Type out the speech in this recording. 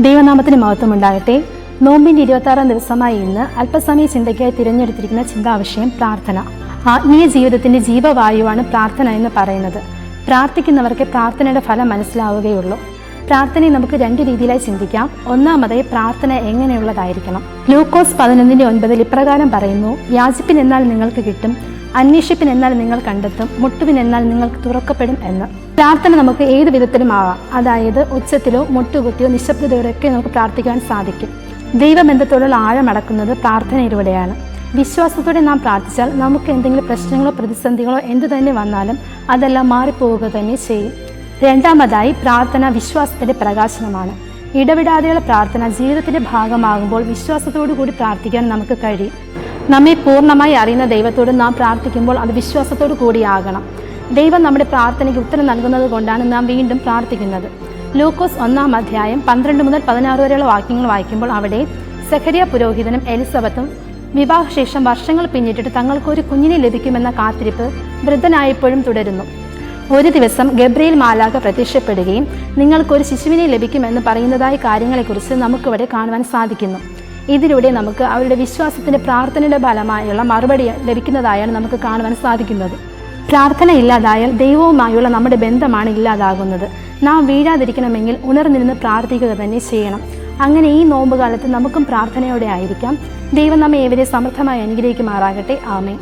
ദൈവനാമത്തിന് മഹത്വം ഉണ്ടാകട്ടെ. നോമ്പിൻ്റെ 26-ാം ദിവസമായ ഇന്ന് അല്പസമയ ചിന്തയ്ക്കായി തിരഞ്ഞെടുത്തിരിക്കുന്ന ചിന്താവിഷയം പ്രാർത്ഥന. ആത്മീയ ജീവിതത്തിൻ്റെ ജീവവായുവാണ് പ്രാർത്ഥന എന്ന് പറയുന്നത്. പ്രാർത്ഥിക്കുന്നവർക്ക് പ്രാർത്ഥനയുടെ ഫലം മനസ്സിലാവുകയുള്ളൂ. പ്രാർത്ഥനയെ നമുക്ക് രണ്ട് രീതിയിലായി ചിന്തിക്കാം. ഒന്നാമതായി, പ്രാർത്ഥന എങ്ങനെയുള്ളതായിരിക്കണം? ലൂക്കോസ് 11:9 ഇപ്രകാരം പറയുന്നു: യാചിപ്പിനെന്നാൽ നിങ്ങൾക്ക് കിട്ടും, അന്വേഷിപ്പിനെന്നാൽ നിങ്ങൾ കണ്ടെത്തും, മുട്ടുവിനെന്നാൽ നിങ്ങൾക്ക് തുറക്കപ്പെടും എന്ന്. പ്രാർത്ഥന നമുക്ക് ഏത് വിധത്തിലും ആവാം. അതായത് ഉച്ചത്തിലോ മുട്ടുകുത്തിയോ നിശബ്ദതയോടെയൊക്കെ നമുക്ക് പ്രാർത്ഥിക്കാൻ സാധിക്കും. ദൈവബന്ധത്തോടുള്ള ആഴമടക്കുന്നത് പ്രാർത്ഥനയിലൂടെയാണ്. വിശ്വാസത്തോടെ നാം പ്രാർത്ഥിച്ചാൽ നമുക്ക് എന്തെങ്കിലും പ്രശ്നങ്ങളോ പ്രതിസന്ധികളോ എന്തു തന്നെ വന്നാലും അതെല്ലാം മാറിപ്പോവുക തന്നെ ചെയ്യും. രണ്ടാമതായി, പ്രാർത്ഥന വിശ്വാസത്തിൻ്റെ പ്രകാശനമാണ്. ഇടവിടാതെയുള്ള പ്രാർത്ഥന ജീവിതത്തിൻ്റെ ഭാഗമാകുമ്പോൾ വിശ്വാസത്തോടു കൂടി പ്രാർത്ഥിക്കാൻ നമുക്ക് കഴിയും. നമ്മെ പൂർണ്ണമായി അറിയുന്ന ദൈവത്തോട് നാം പ്രാർത്ഥിക്കുമ്പോൾ അത് വിശ്വാസത്തോടു കൂടിയാകണം. ദൈവം നമ്മുടെ പ്രാർത്ഥനയ്ക്ക് ഉത്തരം നൽകുന്നത് കൊണ്ടാണ് നാം വീണ്ടും പ്രാർത്ഥിക്കുന്നത്. ലൂക്കോസ് 1:12-16 വരെയുള്ള വാക്യങ്ങൾ വായിക്കുമ്പോൾ അവിടെ സഖരിയ പുരോഹിതനും എലിസബത്തും വിവാഹശേഷം വർഷങ്ങൾ പിന്നിട്ടിട്ട് തങ്ങൾക്കൊരു കുഞ്ഞിനെ ലഭിക്കുമെന്ന കാത്തിരിപ്പ് വൃദ്ധനായപ്പോഴും തുടരുന്നു. ഒരു ദിവസം ഗബ്രിയേൽ മാലാഖ പ്രത്യക്ഷപ്പെടുകയും നിങ്ങൾക്കൊരു ശിശുവിനെ ലഭിക്കുമെന്ന് പറയുന്നതായ കാര്യങ്ങളെക്കുറിച്ച് നമുക്കിവിടെ കാണുവാൻ സാധിക്കുന്നു. ഇതിലൂടെ നമുക്ക് അവരുടെ വിശ്വാസത്തിൻ്റെ പ്രാർത്ഥനയുടെ ഫലമായുള്ള മറുപടി ലഭിക്കുന്നതായാണ് നമുക്ക് കാണുവാൻ സാധിക്കുന്നത്. പ്രാർത്ഥന ഇല്ലാതായാൽ ദൈവവുമായുള്ള നമ്മുടെ ബന്ധമാണ് ഇല്ലാതാകുന്നത്. നാം വീഴാതിരിക്കണമെങ്കിൽ ഉണർന്നിരുന്ന് പ്രാർത്ഥിക്കുക തന്നെ ചെയ്യണം. അങ്ങനെ ഈ നോമ്പ് കാലത്ത് നമുക്കും പ്രാർത്ഥനയോടെ ആയിരിക്കാം. ദൈവം നമ്മെ ഏവരെ സമൃദ്ധമായി അനുഗ്രഹിക്കുമാറാകട്ടെ. ആമേൻ.